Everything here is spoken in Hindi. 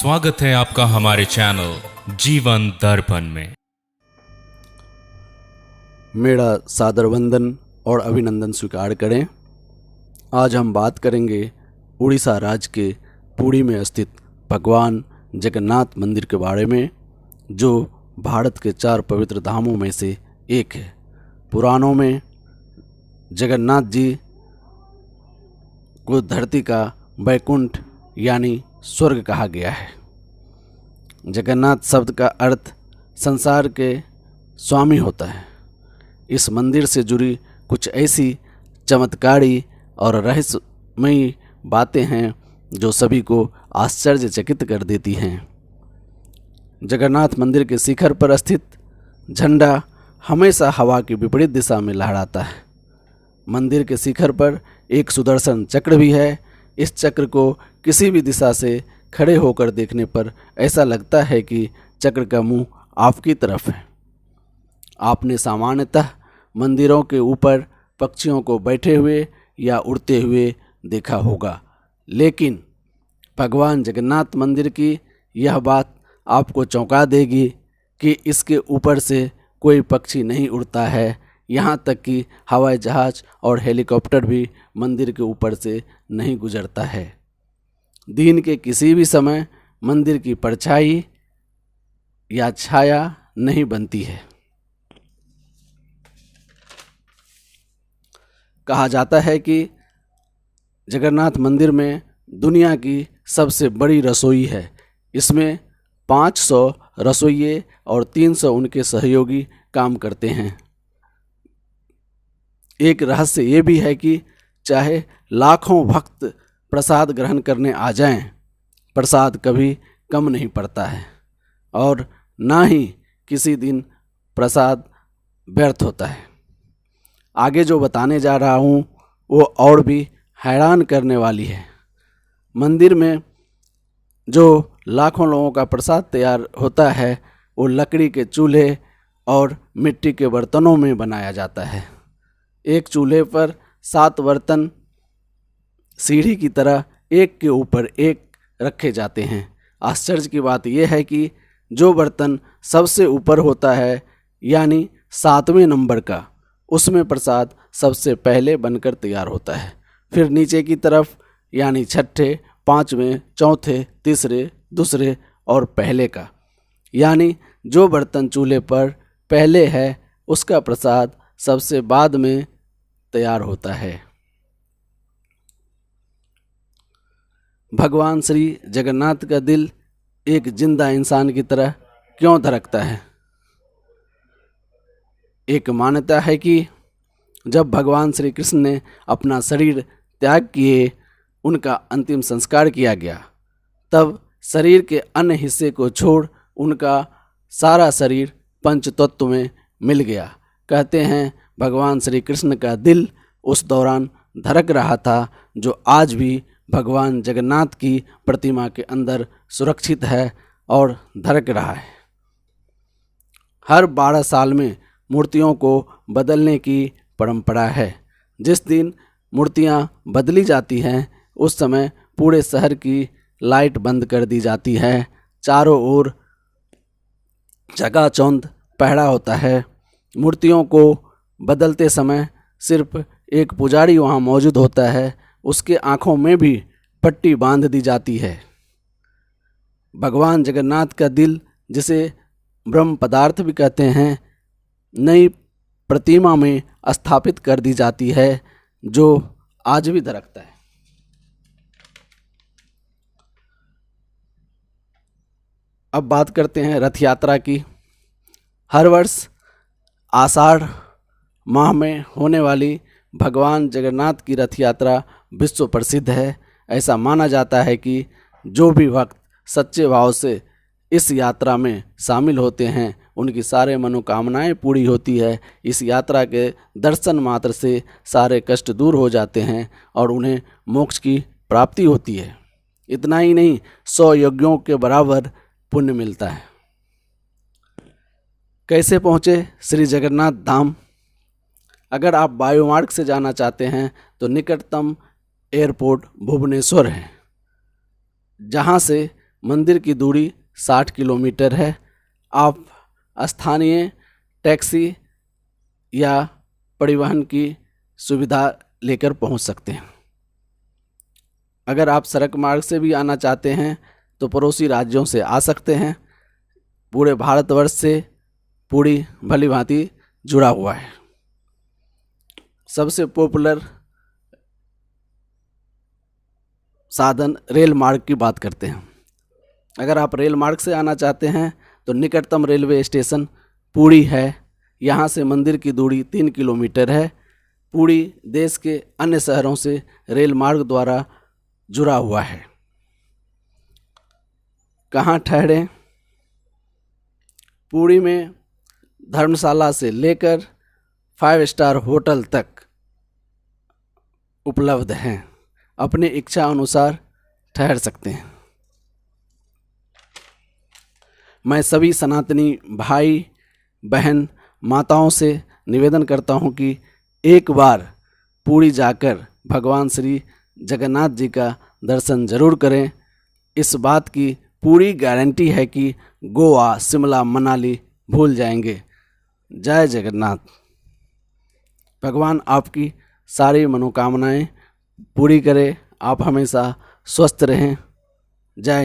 स्वागत है आपका हमारे चैनल जीवन दर्पण में। मेरा सादर वंदन और अभिनंदन स्वीकार करें। आज हम बात करेंगे उड़ीसा राज्य के पुरी में स्थित भगवान जगन्नाथ मंदिर के बारे में, जो भारत के 4 पवित्र धामों में से एक है। पुराणों में जगन्नाथ जी को धरती का वैकुंठ यानी स्वर्ग कहा गया है। जगन्नाथ शब्द का अर्थ संसार के स्वामी होता है। इस मंदिर से जुड़ी कुछ ऐसी चमत्कारी और रहस्यमयी बातें हैं जो सभी को आश्चर्यचकित कर देती हैं। जगन्नाथ मंदिर के शिखर पर स्थित झंडा हमेशा हवा की विपरीत दिशा में लहराता है। मंदिर के शिखर पर एक सुदर्शन चक्र भी है। इस चक्र को किसी भी दिशा से खड़े होकर देखने पर ऐसा लगता है कि चक्र का मुंह आपकी तरफ है। आपने सामान्यतः मंदिरों के ऊपर पक्षियों को बैठे हुए या उड़ते हुए देखा होगा, लेकिन भगवान जगन्नाथ मंदिर की यह बात आपको चौंका देगी कि इसके ऊपर से कोई पक्षी नहीं उड़ता है। यहाँ तक कि हवाई जहाज और हेलीकॉप्टर भी मंदिर के ऊपर से नहीं गुजरता है। दिन के किसी भी समय मंदिर की परछाई या छाया नहीं बनती है। कहा जाता है कि जगन्नाथ मंदिर में दुनिया की सबसे बड़ी रसोई है। इसमें 500 रसोइये और 300 उनके सहयोगी काम करते हैं। एक रहस्य ये भी है कि चाहे लाखों भक्त प्रसाद ग्रहण करने आ जाएं, प्रसाद कभी कम नहीं पड़ता है और ना ही किसी दिन प्रसाद व्यर्थ होता है। आगे जो बताने जा रहा हूँ वो और भी हैरान करने वाली है। मंदिर में जो लाखों लोगों का प्रसाद तैयार होता है वो लकड़ी के चूल्हे और मिट्टी के बर्तनों में बनाया जाता है। एक चूल्हे पर 7 बर्तन सीढ़ी की तरह एक के ऊपर एक रखे जाते हैं। आश्चर्य की बात यह है कि जो बर्तन सबसे ऊपर होता है यानी 7वें नंबर का, उसमें प्रसाद सबसे पहले बनकर तैयार होता है। फिर नीचे की तरफ यानी छठे, 5वें, चौथे, तीसरे, दूसरे और पहले का, यानी जो बर्तन चूल्हे पर पहले है उसका प्रसाद सबसे बाद में तैयार होता है। भगवान श्री जगन्नाथ का दिल एक जिंदा इंसान की तरह क्यों धड़कता है? एक मान्यता है कि जब भगवान श्री कृष्ण ने अपना शरीर त्याग किए, उनका अंतिम संस्कार किया गया, तब शरीर के अन्य हिस्से को छोड़ उनका सारा शरीर पंचतत्व में मिल गया। कहते हैं भगवान श्री कृष्ण का दिल उस दौरान धड़क रहा था, जो आज भी भगवान जगन्नाथ की प्रतिमा के अंदर सुरक्षित है और धड़क रहा है। हर 12 साल में मूर्तियों को बदलने की परंपरा है। जिस दिन मूर्तियां बदली जाती हैं उस समय पूरे शहर की लाइट बंद कर दी जाती है। चारों ओर चकाचौंध पहरा होता है। मूर्तियों को बदलते समय सिर्फ एक पुजारी वहाँ मौजूद होता है। उसके आँखों में भी पट्टी बांध दी जाती है। भगवान जगन्नाथ का दिल, जिसे ब्रह्म पदार्थ भी कहते हैं, नई प्रतिमा में स्थापित कर दी जाती है, जो आज भी धड़कता है। अब बात करते हैं रथ यात्रा की। हर वर्ष आषाढ़ माह में होने वाली भगवान जगन्नाथ की रथ यात्रा विश्व प्रसिद्ध है। ऐसा माना जाता है कि जो भी भक्त सच्चे भाव से इस यात्रा में शामिल होते हैं उनकी सारे मनोकामनाएं पूरी होती है। इस यात्रा के दर्शन मात्र से सारे कष्ट दूर हो जाते हैं और उन्हें मोक्ष की प्राप्ति होती है। इतना ही नहीं, 100 यज्ञों के बराबर पुण्य मिलता है। कैसे पहुँचे श्री जगन्नाथ धाम? अगर आप वायुमार्ग से जाना चाहते हैं तो निकटतम एयरपोर्ट भुवनेश्वर है, जहाँ से मंदिर की दूरी 60 किलोमीटर है। आप स्थानीय टैक्सी या परिवहन की सुविधा लेकर पहुंच सकते हैं। अगर आप सड़क मार्ग से भी आना चाहते हैं तो पड़ोसी राज्यों से आ सकते हैं। पूरे भारतवर्ष से पूरी भली भांति जुड़ा हुआ है। सबसे पॉपुलर साधन रेल मार्ग की बात करते हैं। अगर आप रेल मार्ग से आना चाहते हैं तो निकटतम रेलवे स्टेशन पुरी है। यहाँ से मंदिर की दूरी 3 किलोमीटर है। पुरी देश के अन्य शहरों से रेल मार्ग द्वारा जुड़ा हुआ है। कहाँ ठहरें? पुरी में धर्मशाला से लेकर 5 स्टार होटल तक उपलब्ध हैं। अपनी इच्छा अनुसार ठहर सकते हैं। मैं सभी सनातनी भाई बहन माताओं से निवेदन करता हूं कि एक बार पुरी जाकर भगवान श्री जगन्नाथ जी का दर्शन जरूर करें। इस बात की पूरी गारंटी है कि गोवा, शिमला, मनाली भूल जाएंगे। जय जगन्नाथ। भगवान आपकी सारी मनोकामनाएं पूरी करे। आप हमेशा स्वस्थ रहें। जय